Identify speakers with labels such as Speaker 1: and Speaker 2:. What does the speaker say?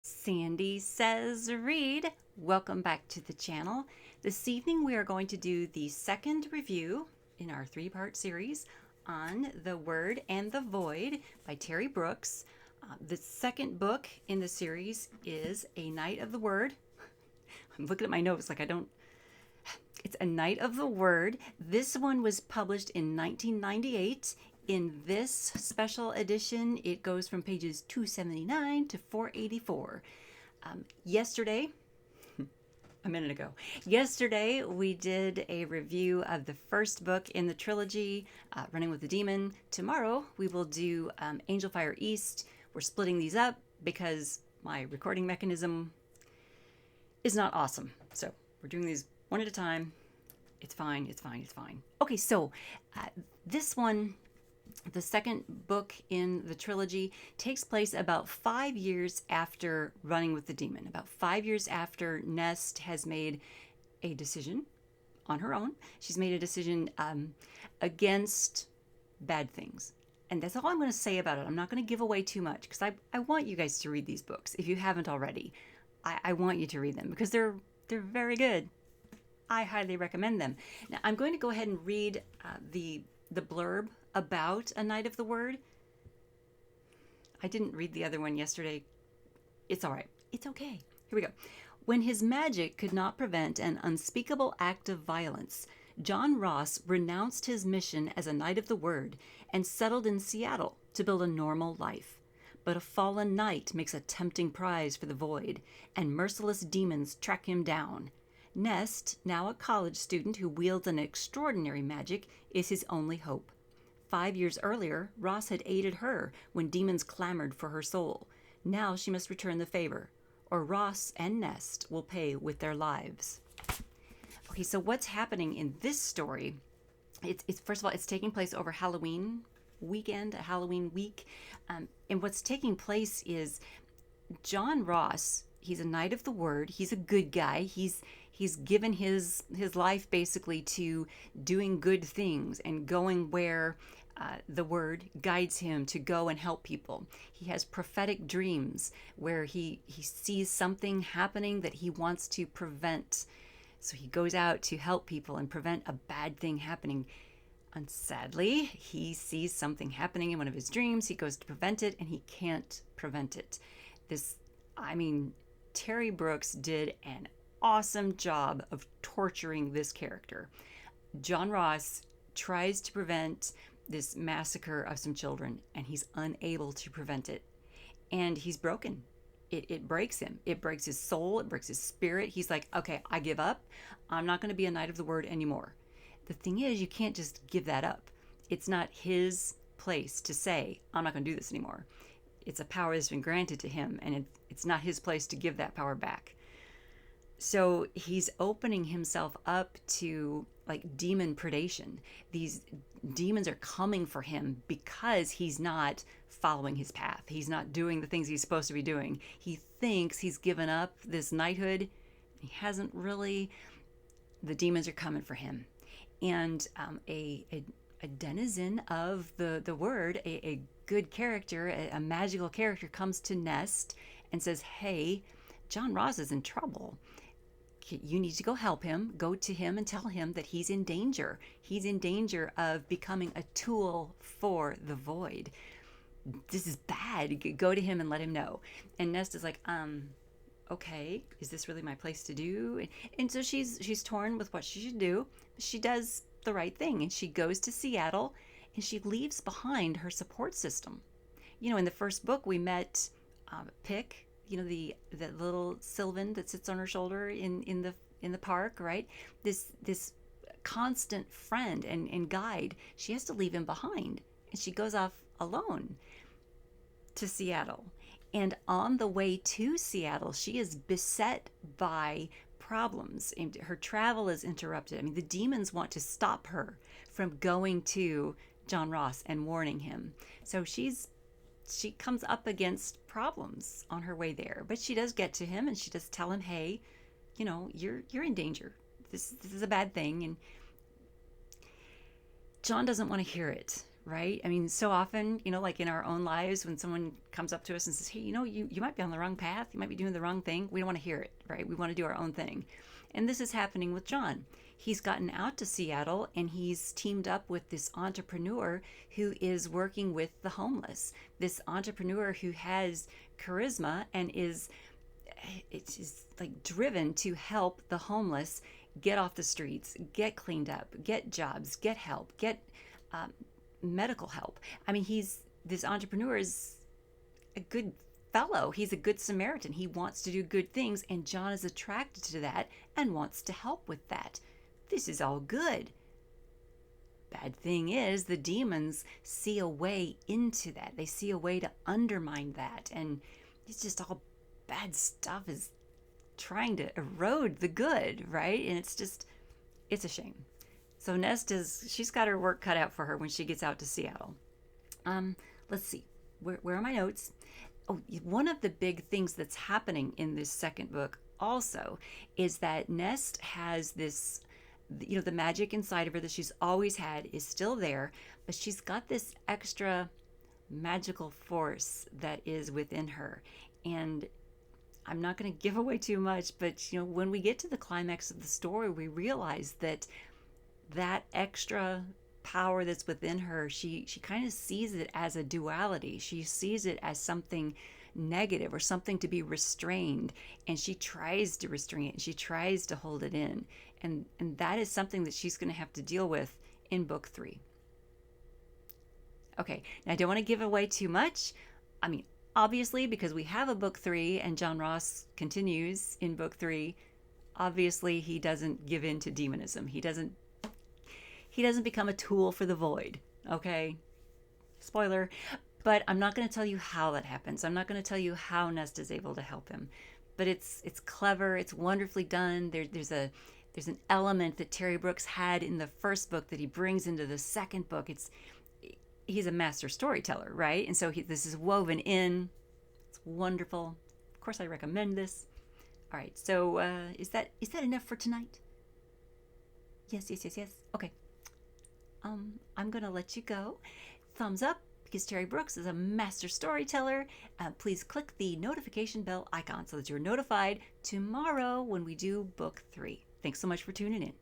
Speaker 1: Sandy Says Read. Welcome back to the channel. This evening we are going to do the second review in our three-part series on The Word and the Void by Terry Brooks. The second book in the series is A Night of the Word. I'm looking at my notes like it's A Night of the Word. This one was published in 1998. In this special edition, it goes from pages 279 to 484. Yesterday, a minute ago, we did a review of the first book in the trilogy, Running with the Demon. Tomorrow, we will do Angel Fire East. We're splitting these up because my recording mechanism is not awesome. So we're doing these one at a time. It's fine. Okay, so this one, the second book in the trilogy, takes place about 5 years after Running with the Demon, about 5 years after Nest has made a decision on her own. She's made a decision against bad things. And that's all I'm going to say about it. I'm not going to give away too much because I want you guys to read these books. If you haven't already, I want you to read them because they're very good. I highly recommend them. Now, I'm going to go ahead and read the blurb about A Night of the Word. I didn't read the other one yesterday. It's all right. It's okay. Here we go. When his magic could not prevent an unspeakable act of violence, John Ross renounced his mission as a Knight of the Word and settled in Seattle to build a normal life. But a fallen knight makes a tempting prize for the void, and merciless demons track him down. Nest, now a college student who wields an extraordinary magic, is his only hope. 5 years earlier, Ross had aided her when demons clamored for her soul. Now she must return the favor, or Ross and Nest will pay with their lives. Okay, so what's happening in this story? It's first of all, it's taking place over Halloween weekend, a Halloween week. And what's taking place is John Ross, he's a Knight of the Word. He's a good guy. He's given his life basically to doing good things and going where the Word guides him to go and help people. He has prophetic dreams where he sees something happening that he wants to prevent. So he goes out to help people and prevent a bad thing happening. And sadly, he sees something happening in one of his dreams. He goes to prevent it, and he can't prevent it. Terry Brooks did an awesome job of torturing this character. John Ross tries to prevent this massacre of some children, and he's unable to prevent it. And he's broken. It breaks him. It breaks his soul. It breaks his spirit. He's like, okay, I give up. I'm not going to be a Knight of the Word anymore. The thing is, you can't just give that up. It's not his place to say, I'm not going to do this anymore. It's a power that's been granted to him, and it's not his place to give that power back. So he's opening himself up to like demon predation. These demons are coming for him because he's not following his path. He's not doing the things he's supposed to be doing. He thinks he's given up this knighthood. He hasn't really. The demons are coming for him. And a denizen of the Word, a good character, a magical character, comes to Nest and says, hey, John Ross is in trouble. You need to go help him. Go to him and tell him that he's in danger. He's in danger of becoming a tool for the void. This is bad. Go to him and let him know. And Nest is like, okay, is this really my place to do? And so she's torn with what she should do. She does the right thing, and she goes to Seattle, and she leaves behind her support system. You know, in the first book, we met Pick, the little Sylvan that sits on her shoulder in the park, right? This constant friend and guide. She has to leave him behind, and she goes off alone to Seattle. And on the way to Seattle, she is beset by problems. And her travel is interrupted. I mean, the demons want to stop her from going to John Ross and warning him. So she comes up against problems on her way there. But she does get to him, and she does tell him, hey, you're in danger. This is a bad thing. And John doesn't want to hear it, right? I mean, so often, like in our own lives, when someone comes up to us and says, hey, you might be on the wrong path, you might be doing the wrong thing, we don't want to hear it, right? We want to do our own thing. And this is happening with John. He's gotten out to Seattle and he's teamed up with this entrepreneur who is working with the homeless. This entrepreneur who has charisma and is like driven to help the homeless get off the streets, get cleaned up, get jobs, get help, get um, medical help. I mean, this entrepreneur is a good fellow. He's a good Samaritan. He wants to do good things, and John is attracted to that and wants to help with that. This is all good. Bad thing is, the demons see a way into that. They see a way to undermine that, and it's just all bad stuff is trying to erode the good, right? And it's a shame. So Nest she's got her work cut out for her when she gets out to Seattle. Let's see, where are my notes? Oh, one of the big things that's happening in this second book also is that Nest has this, the magic inside of her that she's always had is still there, but she's got this extra magical force that is within her. And I'm not going to give away too much, but when we get to the climax of the story, we realize that extra power that's within her, she kind of sees it as a duality. She sees it as something negative or something to be restrained, and she tries to restrain it and she tries to hold it in. And that is something that she's going to have to deal with in book 3. Okay, now I don't want to give away too much. I mean, obviously, because we have a book 3 and John Ross continues in book 3, obviously he doesn't give in to demonism. He doesn't become a tool for the void, okay? Spoiler. But I'm not going to tell you how that happens. I'm not going to tell you how Nest is able to help him. But it's clever. It's wonderfully done. There's an element that Terry Brooks had in the first book that he brings into the second book. He's a master storyteller, right? And so this is woven in. It's wonderful. Of course, I recommend this. All right. So is that enough for tonight? Yes. Okay. I'm going to let you go. Thumbs up because Terry Brooks is a master storyteller. Please click the notification bell icon so that you're notified tomorrow when we do book 3. Thanks so much for tuning in.